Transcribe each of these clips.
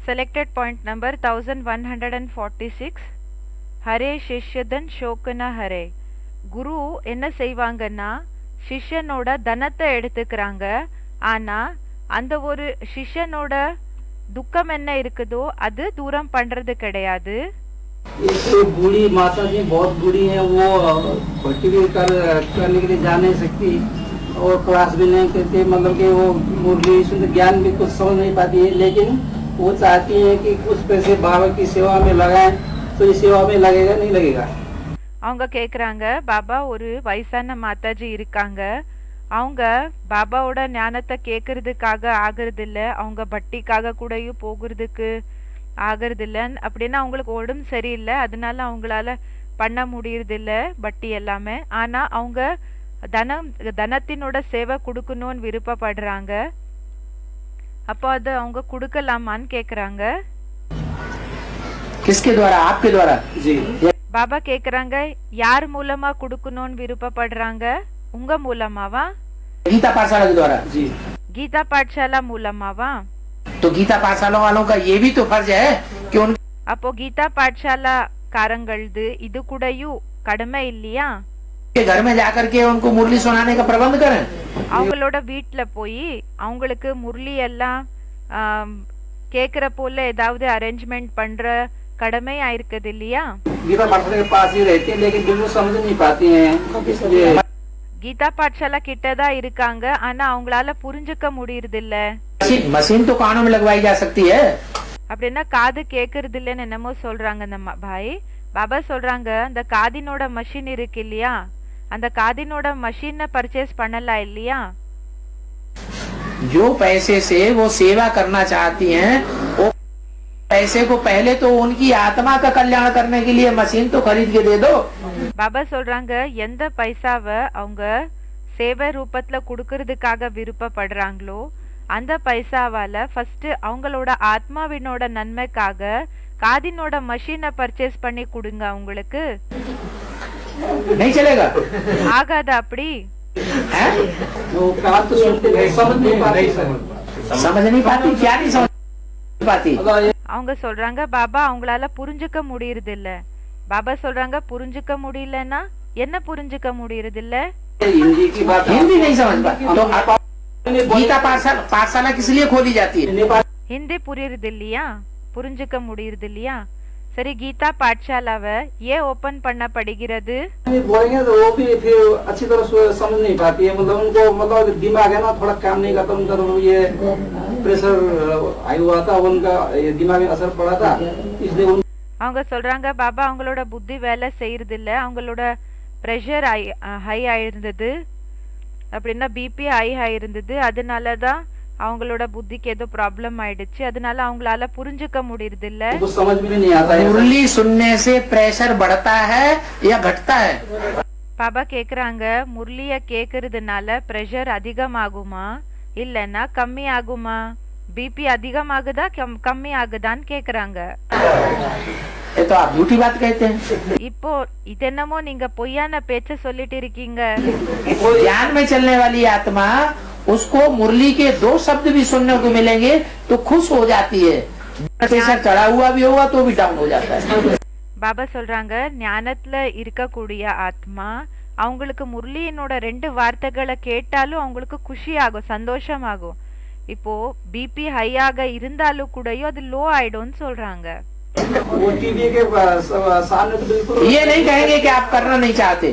Selected point number 1146. Hare சிஷ்யதன் ஷோக்கன Hare. குரு என்ன செய்வாங்கன்னா சிஷ்யனோட தனத்தை எடுத்துக்கிறாங்க. ஆனா அந்த ஒரு சிஷ்யனோட துக்கம் என்ன இருக்குதோ அது தூரம் பண்றது கிடையாது. बूढ़ी माता जी बहुत बूढ़ी है, वो भट्टी भी करने के लिए जा नहीं सकती और क्लास भी नहीं करती, मतलब कि वो मुरली शुद्ध ज्ञान भी कुछ समझ नहीं पाती है, लेकिन वो चाहती है कि कुछ पैसे बाबा की सेवा में लगाएं, तो ये सेवा में लगेगा नहीं लगेगा. அவங்க கேக்குறாங்க, பாபா ஒரு வயசான மாதாஜி இருக்காங்க, அவங்க பாபாவோட ஞானத்தை கேக்குறதுக்காக ஆகிறது இல்ல, அவங்க பட்டிக்காக கூடயும் போகிறதுக்கு ஆகிறது இல்ல, அப்படின்னா அவங்களுக்கு உடம்பு சரியில்லை, அதனால அவங்களால பண்ண முடியறது இல்ல பட்டி எல்லாமே. ஆனா அவங்க தனத்தினோட சேவை கொடுக்கணும்னு விருப்பப்படுறாங்க. அப்போ அது அவங்க கொடுக்கலாமான்னு கேக்குறாங்க. किसके द्वारा? आपके द्वारा जी. பாபா கேக்குறாங்க, யார் மூலமா கொடுக்கணும்னு விருப்பப்படுறாங்க? உங்க மூலமாவா? गीता पाठशाला के द्वारा जी. கீதா பாட்சாலா மூலமாவா? तो गीता पाठशाला वालों का ये भी तो फर्ज है कि उन அப்போ கீதா பாட்சாலா காரங்களது இது கூடயும் கடமை இல்லையா? के घर में जाकर के उनको मुरली सुनाने का प्रबंध करें. அவங்களோட வீட்டுல போய் அவங்களுக்கு முரளி எல்லாம் கேக்குற போல ஏதாவது அரேஞ்ச்மெண்ட் பண்ற கடமை ஆயிருக்குது இல்லையா? गीता पाठशाला के पास ही रहती है, लेकिन बिल्कुल समझ नहीं पाती हैं. கீதா பாட்சாலா கிட்டதான் இருக்காங்க, ஆனா அவங்களால புரிஞ்சுக்க முடியறது இல்ல. मशीन तो कानों में लगवाई जा सकती है. அப்படின்னா காது கேக்குறது இல்லன்னு என்னமோ சொல்றாங்க அந்த பாய். பாபா சொல்றாங்க, அந்த காதினோட மஷின் இருக்கு இல்லையா, அந்த காதினோட மஷினை பர்ச்சேஸ் பண்ணலாம் இல்லையா? जो पैसे से वो सेवा करना चाहती हैं, वो पैसे को पहले तो उनकी आत्मा का कल्याण करने के लिए मशीन तो खरीद के दे दो. பாபா சொல்றாங்க, எந்த பைசாவை அவங்க சேவை ரூபத்துல குடுக்கறதுக்காக விருப்பப்படுறாங்களோ அந்த பைசாவால ஃபர்ஸ்ட் அவங்களோட ஆத்மாவினோட நன்மைக்காக காதினோட மஷினை பர்ச்சேஸ் பண்ணி கொடுங்க அவங்களுக்கு. नहीं चलेगा. ஆகாது அப்படி. समझ नहीं पाती. क्या नहीं समझ पाती? அவங்க சொல்றாங்க, பாபா அவங்களால புரிஞ்சுக்க முடியறது இல்ல. பாபா சொல்றாங்க, புரிஞ்சுக்க முடியலன்னா என்ன புரிஞ்சுக்க முடியறது இல்ல? हिंदी नहीं समझ पाती. तो गीता पाठशाला किस लिए खोली जाती है? ஹிந்தி புரியுறது இல்லையா, புரிஞ்சுக்க முடியறது இல்லையா? சரி, கீதா பாட்சாலாவை ஏன் ஓபன் பண்ணப்படுகிறது? बोलेंगे तो वो भी फिर अच्छी तरह से समझ नहीं पाती है, मतलब उनको मतलब दिमाग है ना थोड़ा काम नहीं करता, उनका ये प्रेशर हाई हुआ था, उनका दिमाग में असर पड़ा था, इसलिए அவங்க சொல்றாங்க, பாபா அவங்களோட புத்தி வேலை செய்யறது இல்ல, அவங்களோட பிரஷர் ஹை ஆயிருந்தது, அப்படின்னா பிபி ஹை ஆயிருந்தது, அதனாலதான் அவங்களோட புத்திக்கு ஏதோ ப்ராப்ளம் ஆயிடுச்சு, அதனால அவங்களால புரிஞ்சுக்க முடியறது இல்ல. मुरली सुनने से प्रेशर बढ़ता है या घटता है? பாபா கேக்குறாங்க, முரளிய கேக்குறதுனால பிரஷர் அதிகமாகுமா இல்லன்னா கம்மி ஆகுமா? பிபி அதிகமாகுதா கம்மி ஆகுதான்னு கேக்குறாங்க. ये तो आप झूठी बात कहते हैं. இப்போ இதென்னமோ நீங்க பொய்யான பேச்ச சொல்லிட்டு இருக்கீங்க. ज्ञान में चलने वाली आत्मा उसको मुरली के 2 शब्द भी सुनने को मिलेंगे तो खुश हो जाती है. प्रेशर चढ़ा हुआ भी होगा तो भी डाउन हो जाता है. பாபா சொல்றாங்க, ஞானத்துல இருக்கக்கூடிய ஆத்மா அவங்களுக்கு முரளியினோட 2 வார்த்தைகளை கேட்டாலும் அவங்களுக்கு குஷி ஆகும், சந்தோஷம் ஆகும். இப்போ பிபி ஹையாக இருந்தாலும் கூடயும் அது லோ ஆயிடும்னு சொல்றாங்க. ये नहीं कहेंगे कि आप करना नहीं चाहते.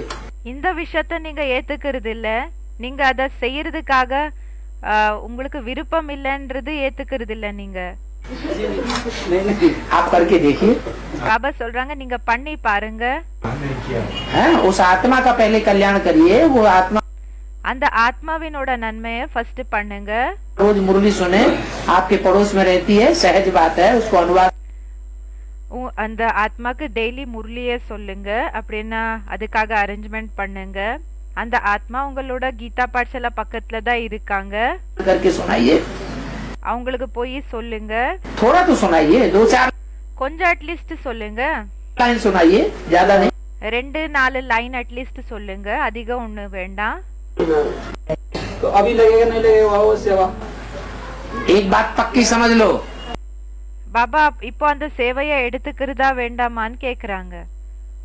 இந்த விஷயத்த நீங்க ஏத்துக்கிறது இல்ல, நீங்க அத செய்யறதுக்காக உங்களுக்கு விருப்பம் இல்லன்றது ஏத்துக்கிறது இல்ல நீங்க. आप करके देखिए. பாபா சொல்றாங்க, நீங்க பண்ணி பாருங்க. उस आत्मा का पहले कल्याण करिए. वो आत्मा அந்த ஆத்மாவினோட நன்மையை ஃபர்ஸ்ட் பண்ணுங்க. रोज मुरली सुने, आपके पड़ोस में रहती है, सहज बात है, उसको अनुवाद. அந்த ஆத்மாக்கு டெய்லி முரளிய சொல்லுங்க, அப்படின்னா அதுக்காக அரேஞ்ச்மெண்ட் பண்ணுங்க. அந்த ஆத்மா உங்களோட கீதா பாட்சாலா பக்கத்துல தான் இருக்காங்க, करके सुनाइए. அவங்களுக்கு போய் சொல்லுங்க. थोड़ा तो सुनाइए, 2-4 கொஞ்சம் அட்லீஸ்ட் சொல்லுங்க. लाइन सुनाइए, ज्यादा नहीं. 2-4 லைன் அட்லீஸ்ட் சொல்லுங்க, அதிகம் ஒண்ணு வேண்டாம். तो अभी लगेगा नहीं लगेगा वो सेवा. एक बात पक्की समझ लो. பாபா இப்போ அந்த சேவையை எடுத்துக்கிறதா வேண்டாமான்னு கேக்குறாங்க.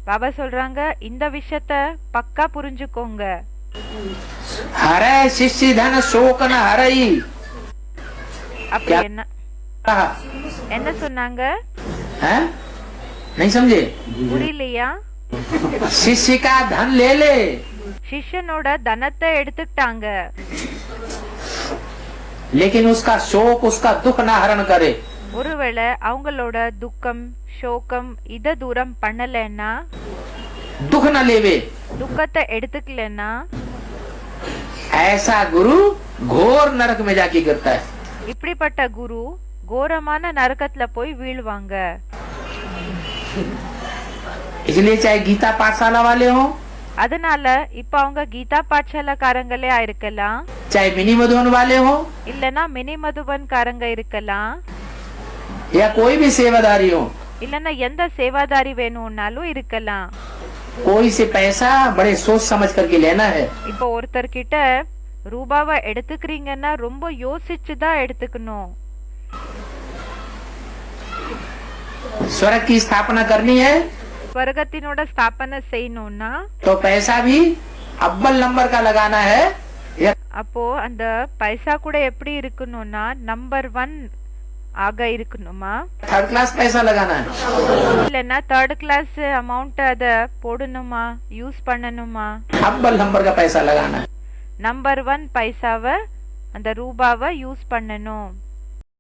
பாபா சொல்றாங்க, இந்த விஷயத்த பக்கா புரிஞ்சுக்கோங்க. हरे शिष्य धन शोक न हरई। அப்படி क्या என்ன कहा? என்ன சொன்னாங்க? हैं? नहीं समझे? புரியலையா? शिष्य का धन ले ले, சிஷ்யனோட தனத்தை எடுத்துக்கிட்டாங்க. लेकिन उसका शोक उसका दुख न हरण करे। ஒருவேளை அவங்களோட துக்கம் சோகம் இத தூரம் பண்ணலன்னா, दुख न लेवे, துக்கத்தை எடுத்துக்கலன்னா, ऐसा गुरु घोर नरक में जाके गिरता है। இப்படிப்பட்ட குரு கோரமான நரகத்துல போய் வீழ்வாங்க. इसलिए चाहे गीता पाठशाला वाले हो, அதனால இப்ப அவங்க கீதா பாட்சாலக்காரங்களே இருக்கலாம், चाहे मिनी मधुबन वाले हो, இல்லனா மினி மதுபன்காரங்க இருக்கலாம், या कोई भी सेवादारी हो, இல்லனா எந்த சேவாதாரி வேணும்னாலும் இருக்கலாம். कोई से पैसा बड़े सोच समझ करके लेना है। இப்போ ஒருத்தர் கிட்ட ரூபாவை எடுத்துக்கிறீங்கன்னா ரொம்ப யோசிச்சுதான் எடுத்துக்கணும். स्वर्ग की स्थापना करनी है ஸ்வர்கத்தினோட ஸ்தாபனை செய்யணும்னா तो पैसा भी अव्वल नंबर का लगाना है, या அப்போ அந்த பைசா கூட எப்படி இருக்கணும்னா நம்பர் 1 ஆக இருக்கணுமா, थर्ड क्लास पैसा लगाना है। இல்லனா थर्ड கிளாஸ் அமௌண்ட் அத போடணுமா, யூஸ் பண்ணணுமா? अव्वल नंबर का पैसा लगाना है। நம்பர் 1 பைசாவை அந்த ரூபாவை யூஸ் பண்ணணும்.